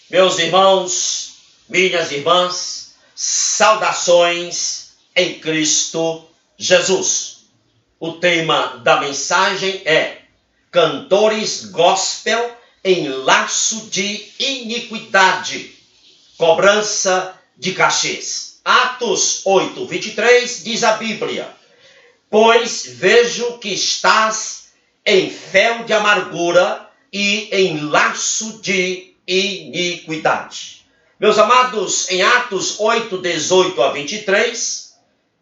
Meus irmãos, minhas irmãs, saudações em Cristo Jesus. O tema da mensagem é Cantores Gospel em laço de iniquidade, cobrança de cachês. Atos 8:23 diz a Bíblia: pois vejo que estás em fel de amargura e em laço de iniquidade. Meus amados, em Atos 8:18-23,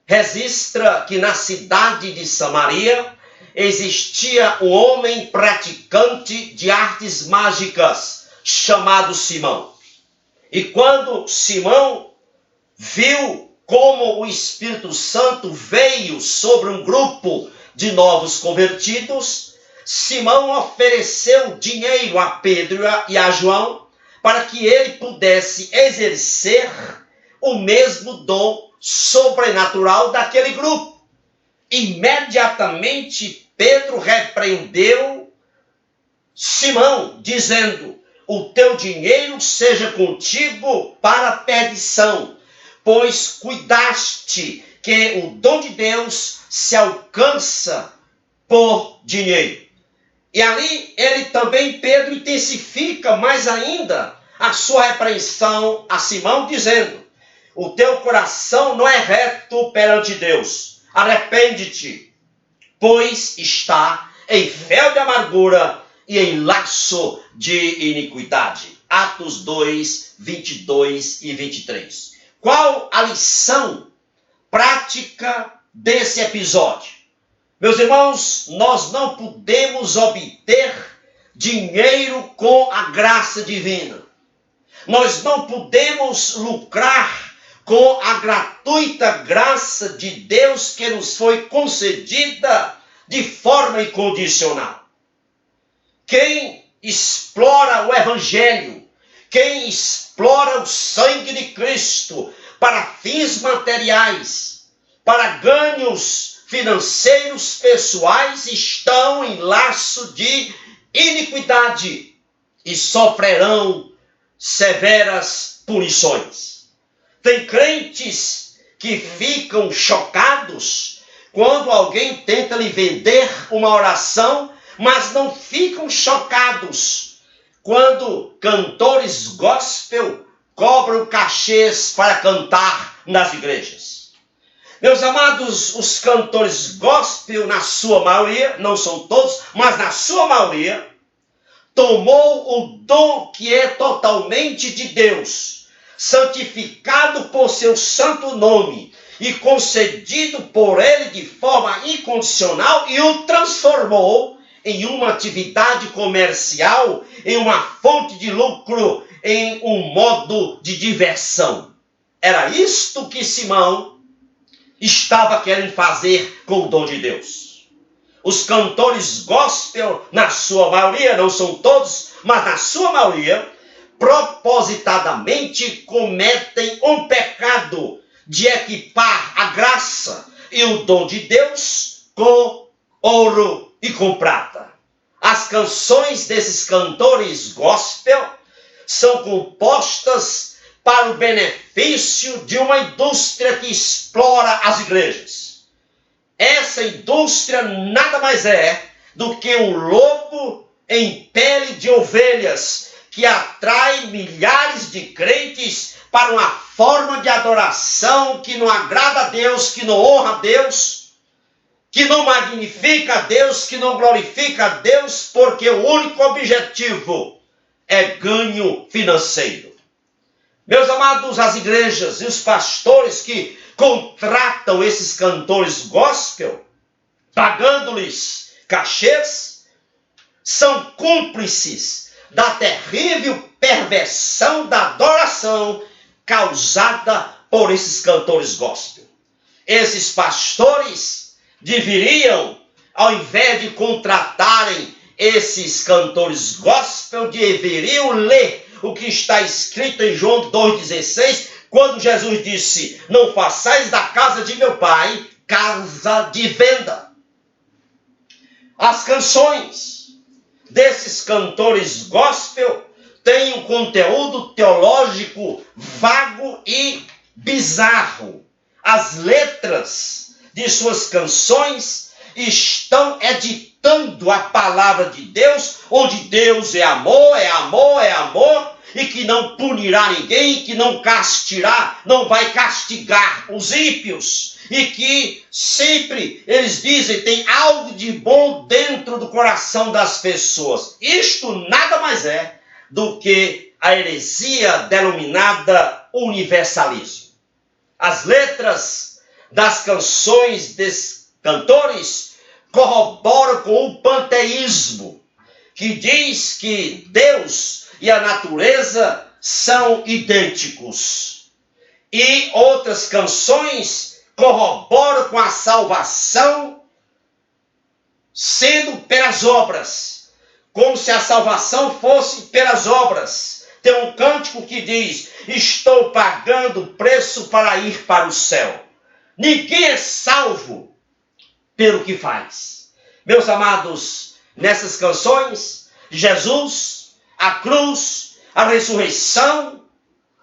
registra que na cidade de Samaria existia um homem praticante de artes mágicas, chamado Simão. E quando Simão viu como o Espírito Santo veio sobre um grupo de novos convertidos, Simão ofereceu dinheiro a Pedro e a João para que ele pudesse exercer o mesmo dom sobrenatural daquele grupo. Imediatamente Pedro repreendeu Simão, dizendo: o teu dinheiro seja contigo para a perdição, pois cuidaste que o dom de Deus se alcança por dinheiro. E ali ele também, Pedro, intensifica mais ainda a sua repreensão a Simão, dizendo: o teu coração não é reto perante Deus. Arrepende-te, pois está em fel de amargura e em laço de iniquidade. Atos 2:22-23. Qual a lição prática desse episódio? Meus irmãos, nós não podemos obter dinheiro com a graça divina. Nós não podemos lucrar com a gratuita graça de Deus que nos foi concedida de forma incondicional. Quem explora o Evangelho, quem explora o sangue de Cristo para fins materiais, para ganhos financeiros pessoais, estão em laço de iniquidade e sofrerão severas punições. Tem crentes que ficam chocados quando alguém tenta lhe vender uma oração, mas não ficam chocados quando cantores gospel cobram cachês para cantar nas igrejas. Meus amados, os cantores gospel, na sua maioria, não são todos, mas na sua maioria, tomou o dom que é totalmente de Deus, santificado por seu santo nome e concedido por ele de forma incondicional, e o transformou em uma atividade comercial, em uma fonte de lucro, em um modo de diversão. Era isto que Simão estava querendo fazer com o dom de Deus. Os cantores gospel, na sua maioria, não são todos, mas na sua maioria, propositadamente cometem um pecado de equipar a graça e o dom de Deus com ouro e com prata. As canções desses cantores gospel são compostas para o benefício de uma indústria que explora as igrejas. Essa indústria nada mais é do que um lobo em pele de ovelhas que atrai milhares de crentes para uma forma de adoração que não agrada a Deus, que não honra a Deus, que não magnifica a Deus, que não glorifica a Deus, porque o único objetivo é ganho financeiro. Meus amados, as igrejas e os pastores que contratam esses cantores gospel, pagando-lhes cachês, são cúmplices da terrível perversão da adoração causada por esses cantores gospel. Esses pastores deveriam, ao invés de contratarem esses cantores gospel, deveriam ler o que está escrito em João 2,16, quando Jesus disse: não façais da casa de meu pai casa de venda. As canções desses cantores gospel têm um um conteúdo teológico vago e bizarro. As letras de suas canções estão editando a palavra de Deus, onde Deus é amor, é amor, é amor, e que não punirá ninguém, que não castigará, não vai castigar os ímpios, e que sempre, eles dizem, tem algo de bom dentro do coração das pessoas. Isto nada mais é do que a heresia denominada universalismo. As letras das canções desses cantores corroboram com o panteísmo, que diz que Deus e a natureza são idênticos. E outras canções corroboram com a salvação sendo pelas obras, como se a salvação fosse pelas obras. Tem um cântico que diz: estou pagando o preço para ir para o céu. Ninguém é salvo pelo que faz. Meus amados, nessas canções, Jesus, a cruz, a ressurreição,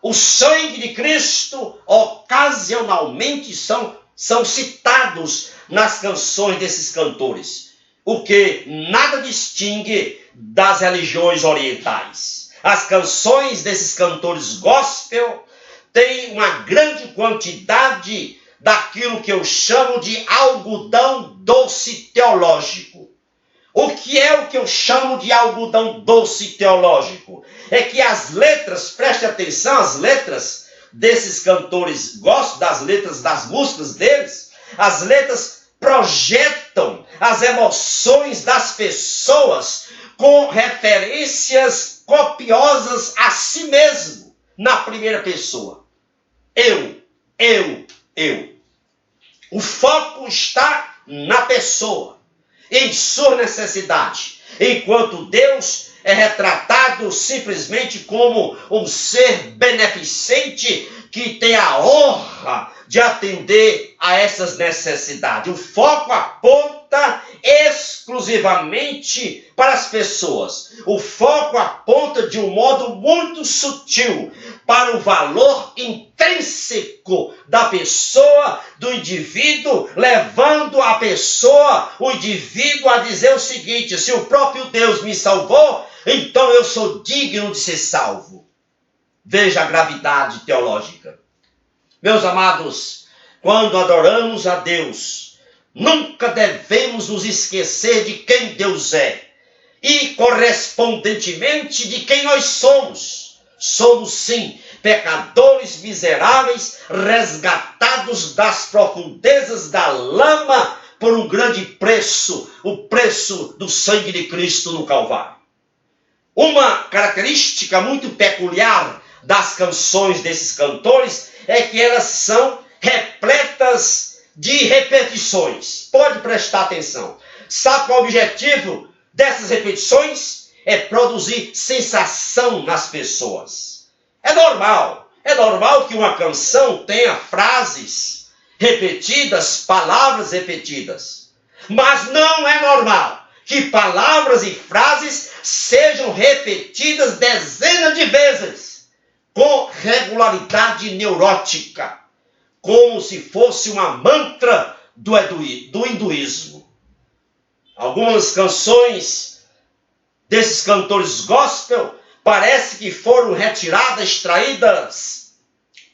o sangue de Cristo, ocasionalmente são citados nas canções desses cantores, o que nada distingue das religiões orientais. As canções desses cantores gospel têm uma grande quantidade daquilo que eu chamo de algodão doce teológico. O que é o que eu chamo de algodão doce teológico? É que as letras, preste atenção, as letras desses cantores gospel, das letras das músicas deles, as letras projetam as emoções das pessoas com referências copiosas a si mesmo, na primeira pessoa. Eu. O foco está na pessoa, em sua necessidade, enquanto Deus é retratado simplesmente como um ser beneficente que tem a honra de atender a essas necessidades. O foco aponta exclusivamente para as pessoas. O foco aponta de um modo muito sutil para o valor intrínseco da pessoa, do indivíduo, levando a pessoa, o indivíduo, a dizer o seguinte: se o próprio Deus me salvou, então eu sou digno de ser salvo. Veja a gravidade teológica. Meus amados, quando adoramos a Deus, nunca devemos nos esquecer de quem Deus é e, correspondentemente, de quem nós somos. Somos, sim, pecadores miseráveis, resgatados das profundezas da lama por um grande preço, o preço do sangue de Cristo no Calvário. Uma característica muito peculiar das canções desses cantores é que elas são repletas de repetições. Pode prestar atenção. Sabe qual é o objetivo dessas repetições? É produzir sensação nas pessoas. É normal que uma canção tenha frases repetidas, palavras repetidas. Mas não é normal que palavras e frases sejam repetidas dezenas de vezes, com regularidade neurótica, como se fosse uma mantra do hinduísmo. Algumas canções desses cantores gospel parece que foram retiradas, extraídas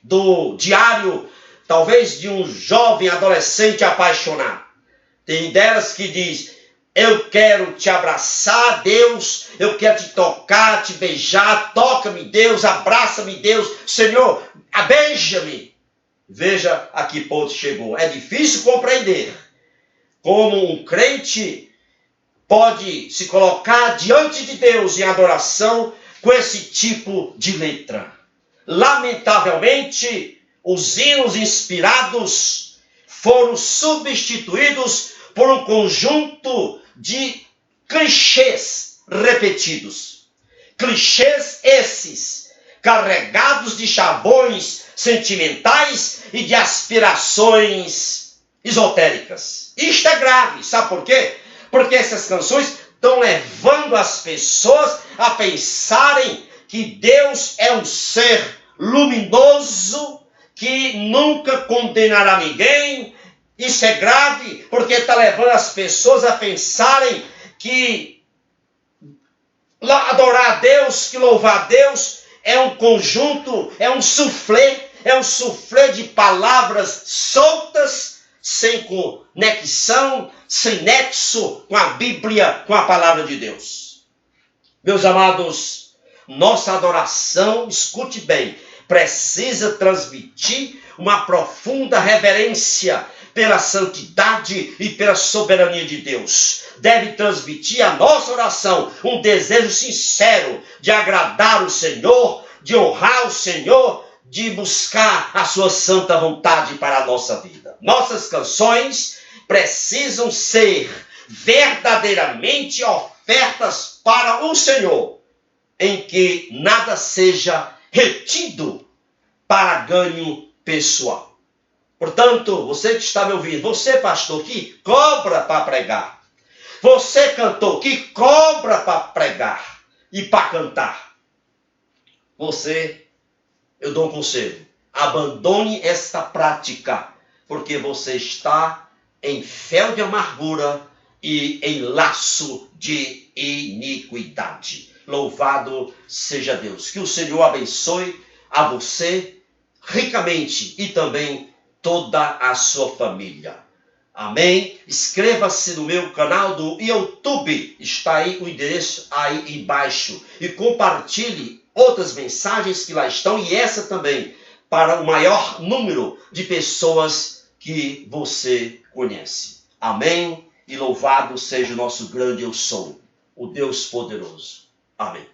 do diário, talvez de um jovem adolescente apaixonado. Tem delas que diz: eu quero te abraçar, Deus, eu quero te tocar, te beijar, toca-me, Deus, abraça-me, Deus, Senhor, beija-me. Veja a que ponto chegou. É difícil compreender como um crente pode se colocar diante de Deus em adoração com esse tipo de letra. Lamentavelmente, os hinos inspirados foram substituídos por um conjunto de clichês repetidos. Clichês esses, carregados de chavões sentimentais e de aspirações esotéricas. Isto é grave, sabe por quê? Porque essas canções estão levando as pessoas a pensarem que Deus é um ser luminoso, que nunca condenará ninguém. Isso é grave, porque está levando as pessoas a pensarem que adorar a Deus, que louvar a Deus, é um conjunto, é um soufflé de palavras soltas, sem conexão, sem nexo com a Bíblia, com a palavra de Deus. Meus amados, nossa adoração, escute bem, precisa transmitir uma profunda reverência pela santidade e pela soberania de Deus. Deve transmitir a nossa oração um desejo sincero de agradar o Senhor, de honrar o Senhor, de buscar a sua santa vontade para a nossa vida. Nossas canções precisam ser verdadeiramente ofertas para o Senhor, em que nada seja retido para ganho pessoal. Portanto, você que está me ouvindo, você pastor que cobra para pregar, você cantor que cobra para pregar e para cantar, eu dou um conselho, abandone esta prática, porque você está em fel de amargura e em laço de iniquidade. Louvado seja Deus. Que o Senhor abençoe a você ricamente e também toda a sua família. Amém? Inscreva-se no meu canal do YouTube. Está aí o endereço aí embaixo. E compartilhe outras mensagens que lá estão e essa também para o maior número de pessoas que você conhece. Amém? E louvado seja o nosso grande eu sou, o Deus poderoso. Amém.